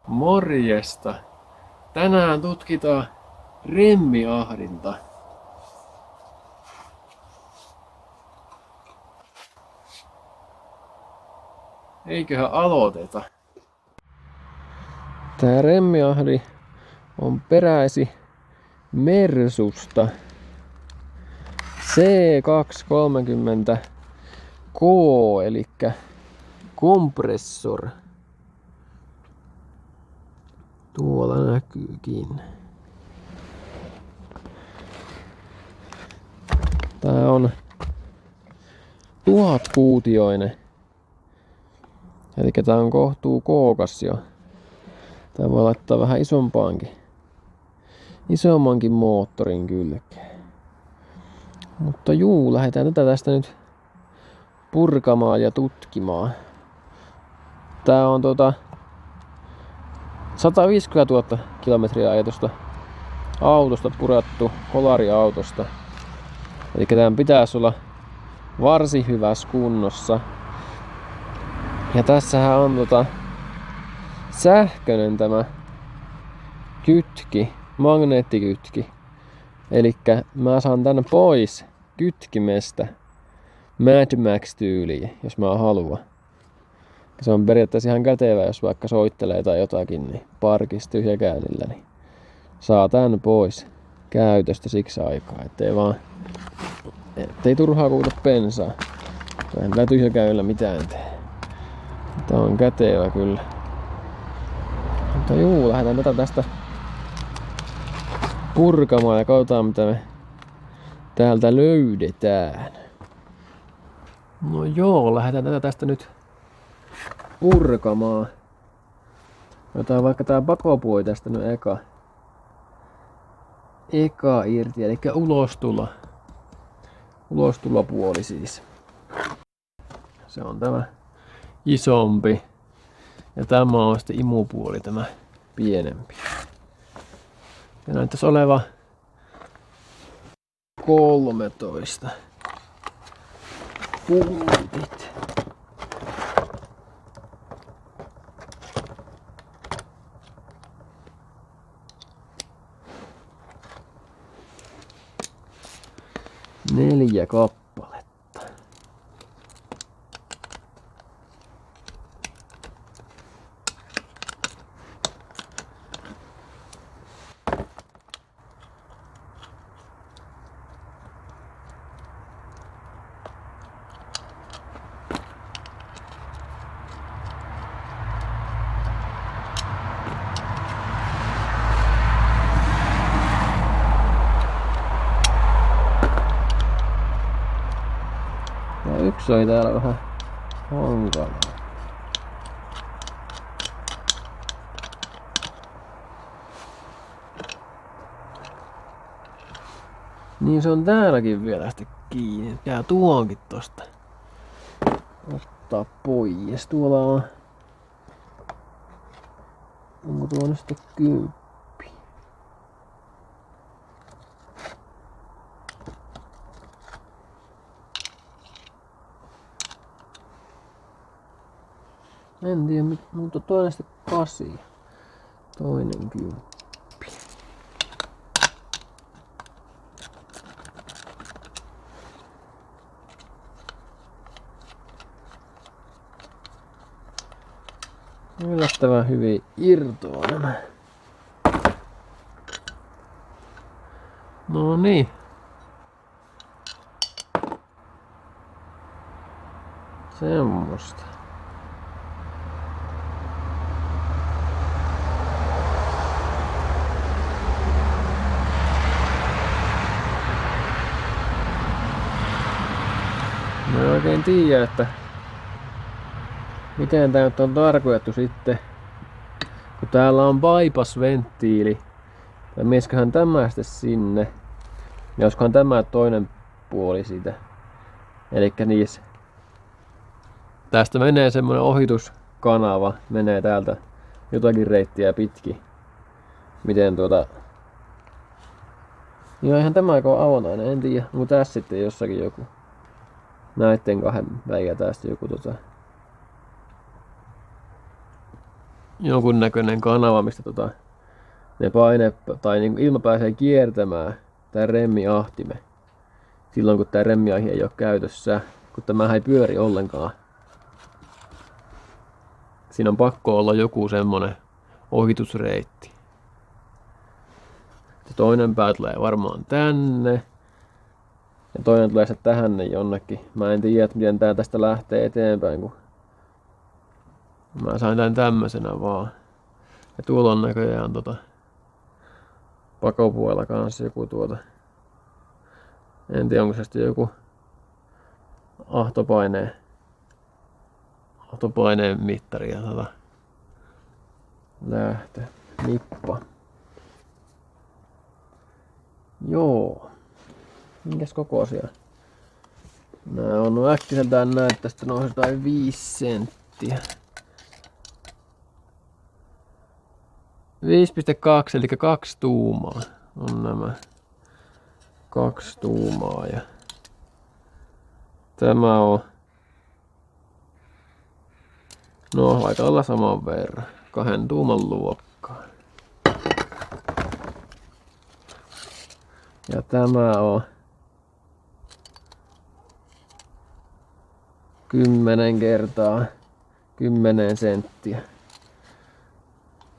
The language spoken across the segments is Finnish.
Morjesta! Tänään tutkitaan remmiahdinta. Eiköhän aloiteta. Tää remmiahdi on peräisi Mersusta. C230K eli kompressor. Tuolla näkyykin. Tää on 1000-kuutioinen. Eli tää on kohtuu kookas jo. Tää voi laittaa vähän isommankin moottorin kylkeen. Mutta lähdetään tätä tästä nyt purkamaan ja tutkimaan. Tää on 150 000 kilometriä ajatusta autosta purattu, kolariautosta. Eli tämän pitäisi olla varsin hyvässä kunnossa. Ja tässähän on sähköinen tämä kytki, magneettikytki. Eli mä saan tän pois kytkimestä Mad Max -tyyliin, jos mä haluan. Se on periaatteessa ihan kätevä, jos vaikka soittelee tai jotakin, niin parkissa tyhjäkäynnillä, niin saa tän pois käytöstä siksi aikaa, ettei turhaa kuluta bensaa. En tällä tyhjäkäynnillä mitään tee. Tää on kätevä kyllä. Mutta lähdetään tätä tästä purkamaan ja katsotaan mitä me täältä löydetään. No lähdetään tätä tästä nyt purkamaan. Otetaan vaikka tää pakopuoli tästä nyt eka irti, eli ulostulopuoli siis. Se on tämä isompi. Ja tämä on sitten imupuoli, tämä pienempi. Ja näyttäisi oleva 13 pultit. Neljä kappaletta. Ja yksi oli täällä vähän hankala. Niin se on täälläkin vielä sitten kiinni. Jää tuonkin tosta ottaa pois. Tuolla on... Onko tuo nyt sitten 10? En tiedä, mutta toinen sitten 8. Toinen 10. Yllättävän hyvin irtoaa nämä. No niin. Semmosta. Mä en oikein tiedä, että miten tää nyt on tarkoitettu sitten, kun täällä on bypass-venttiili. Tai miesköhän tämä sitten sinne. Ja olisikohan tämä toinen puoli siitä. Elikkä niissä. Tästä menee semmonen ohituskanava. Menee täältä jotakin reittiä pitkin. Miten Joo, ihan tämä aika on avonainen, en tiedä. Mutta tässä sitten jossakin joku. Näitten kahden väliä tästä joku jonkunnäköinen kanava, mistä ne paine tai niin ilma pääsee kiertämään tää remmiahtime silloin kun tää remmiahi ei ole käytössä, kun tämä ei pyöri ollenkaan. Siinä on pakko olla joku semmonen ohitusreitti. Toinen pää tulee varmaan tänne. Ja toinen tulee sitten tähän jonnekin. Mä en tiedä, miten tää tästä lähtee eteenpäin, kun mä sain tän tämmösenä vaan. Ja tuolla on näköjään pakopuolella kanssa joku en tiedä, onko se sitten joku ahtopaineen mittari ja lähtö. Nippa. Joo. Minkäs kokoisia? Nää on äkkiseltään näet, tästä nousi jotain 5 senttiä. 5,2 eli 2 tuumaa on nämä. 2 tuumaa ja tämä on aika lailla saman verran. 2 tuuman luokkaa. Ja tämä on 10 kertaa 10 senttiä.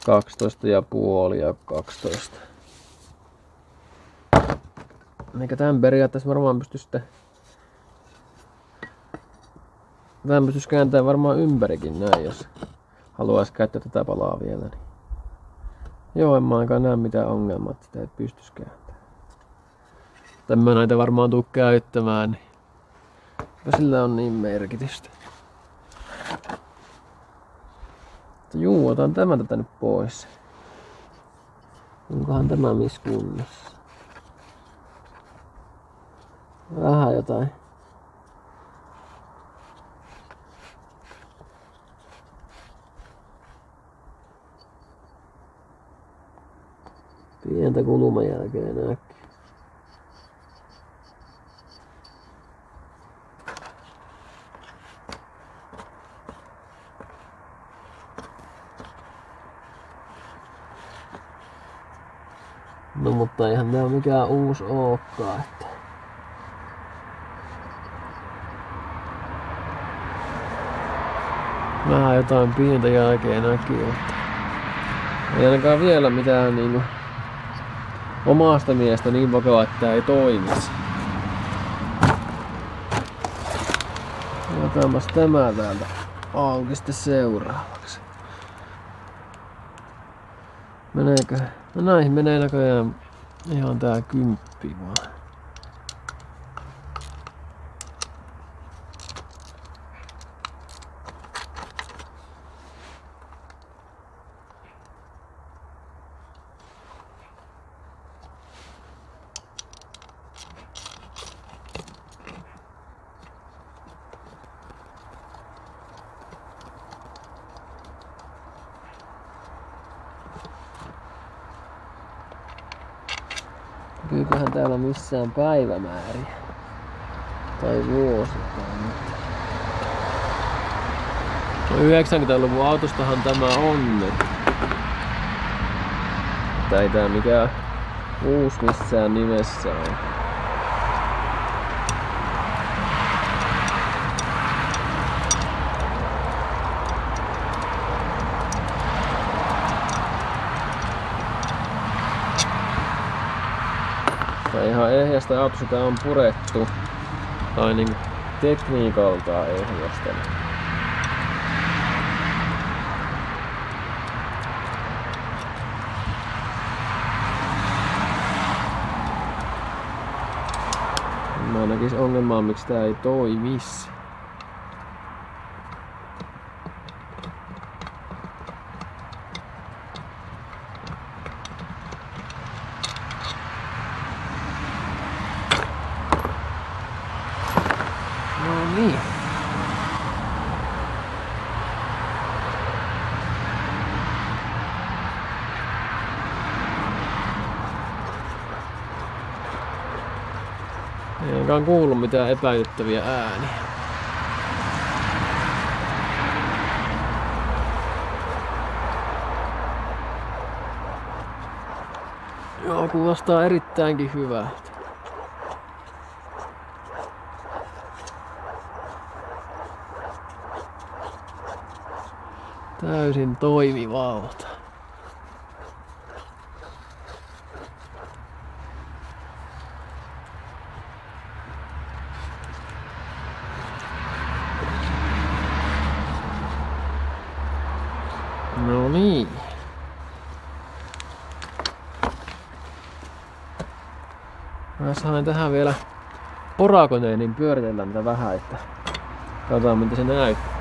12,5 ja 12. Eikä tämän periaatteessa varmaan pystyisi kääntämään varmaan ympärikin näin, jos haluaisi käyttää tätä palaa vielä. Niin. Joo, en mä ainakaan näe mitään ongelmaa, että sitä ei pystyisi kääntämään. Mä näitä varmaan tuu käyttämään, niin sillä on niin merkitystä. Juu, otan tämän tätä nyt pois. Onkohan tämä missä kunnossa? Vähän jotain. Pientä kulumajälkeä näkyy. No mutta eihän tää mikään uusi ookaan, että vähän jotain pientä jälkeä näkyy, että ei ainakaan vielä mitään niinku omasta mielestä niin vakavaa, että tää ei toimisi. Otetaanpas tämä täältä auki sitten seuraavaksi. Meneekö? No näihin menee näköjään ihan tää 10 vaan. Näkyyköhän täällä missään päivämääriä tai vuosi tai mitä. No 90-luvun autostahan tämä on. Tää ei tää mikään uusi missään nimessä on. Tää ihan ehjästä autosta tää on purettu. Tai niinku tekniikaltaan ehjästä. Mä näkis ongelmaa miksi tää ei toimis. No niin. Ei ainakaan kuulu mitään epäilyttäviä ääniä. Joo, kuulostaa erittäinkin hyvältä. Täysin toimivalta. No niin. Mä sain tähän vielä porakoneen niin pyöritellä tätä vähän, että katsotaan miltä se näyttää.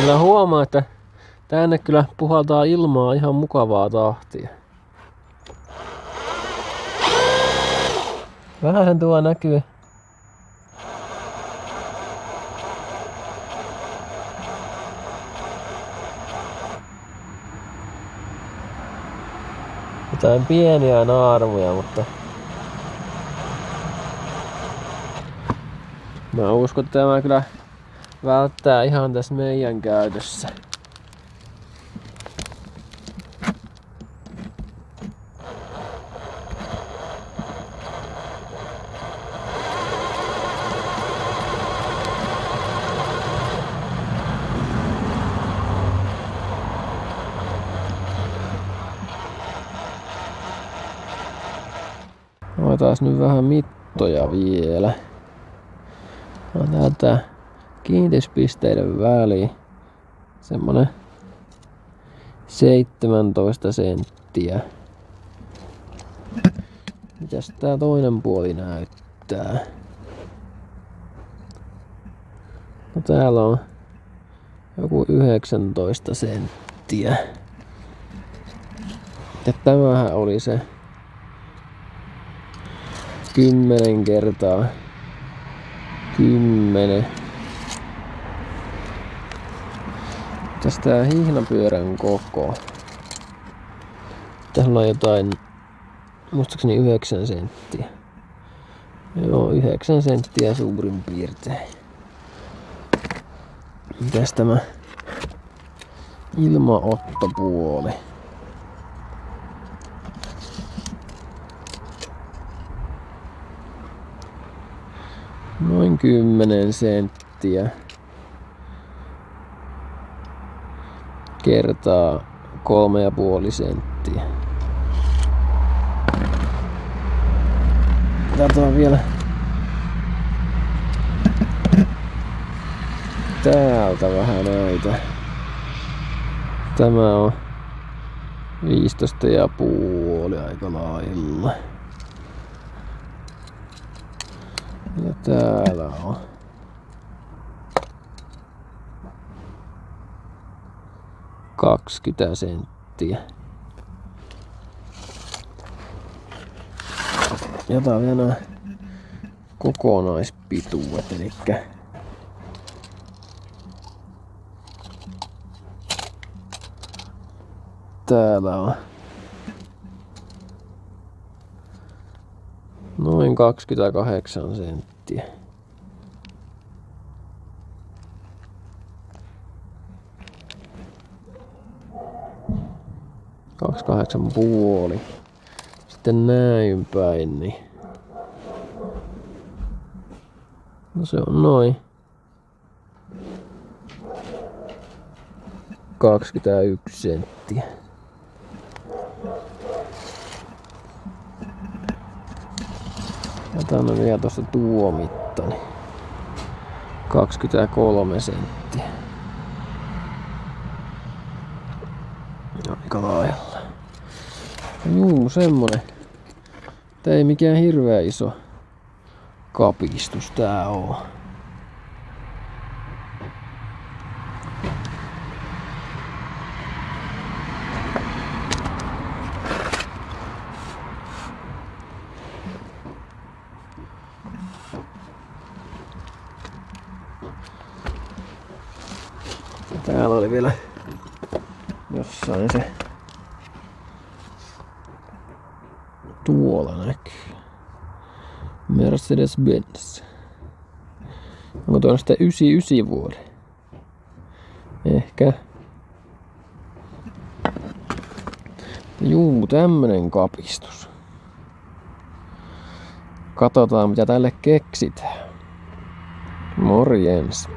Kyllä huomaa, että tänne kyllä puhaltaa ilmaa ihan mukavaa tahtia. Vähän tuo näkyy. Jotain pieniä naarmuja, mutta mä uskon, että tämä kyllä välttää ihan tässä meidän käytössä. Otetaan nyt vähän mittoja vielä. Täältä kiinnityspisteiden väliin semmonen 17 senttiä. Mitäs tää toinen puoli näyttää? No täällä on joku 19 senttiä. Ja tämähän oli se 10 kertaa 10. Tästä hihnapyörän koko. Täällä on jotain, muistaakseni 9 senttiä. Joo, 9 senttiä suurin piirtein. Mitäs tämä ilmaottopuoli? Noin 10 senttiä kertaa 3,5 senttiä. Katsotaan vielä täältä vähän näitä. Tämä on 15,5 aika lailla. Ja täällä on 20 senttiä. Ja tää on vielä nämä kokonaispituudet, elikkä täällä on noin 28 senttiä. puoli. Sitten näin päin, niin no se on noin 21 senttiä. Ja tää on vielä tossa tuo mitta, niin 23 senttiä. Aika lailla. Juu, semmonen. Tää ei mikään hirveä iso kapistus tää oo. Täällä oli vielä jossain se. Tuolla näkyy. Mercedes-Benz. Onko tuo sitten 99 vuori? Ehkä. Juu, tämmönen kapistus. Katsotaan mitä tälle keksitään. Morjens.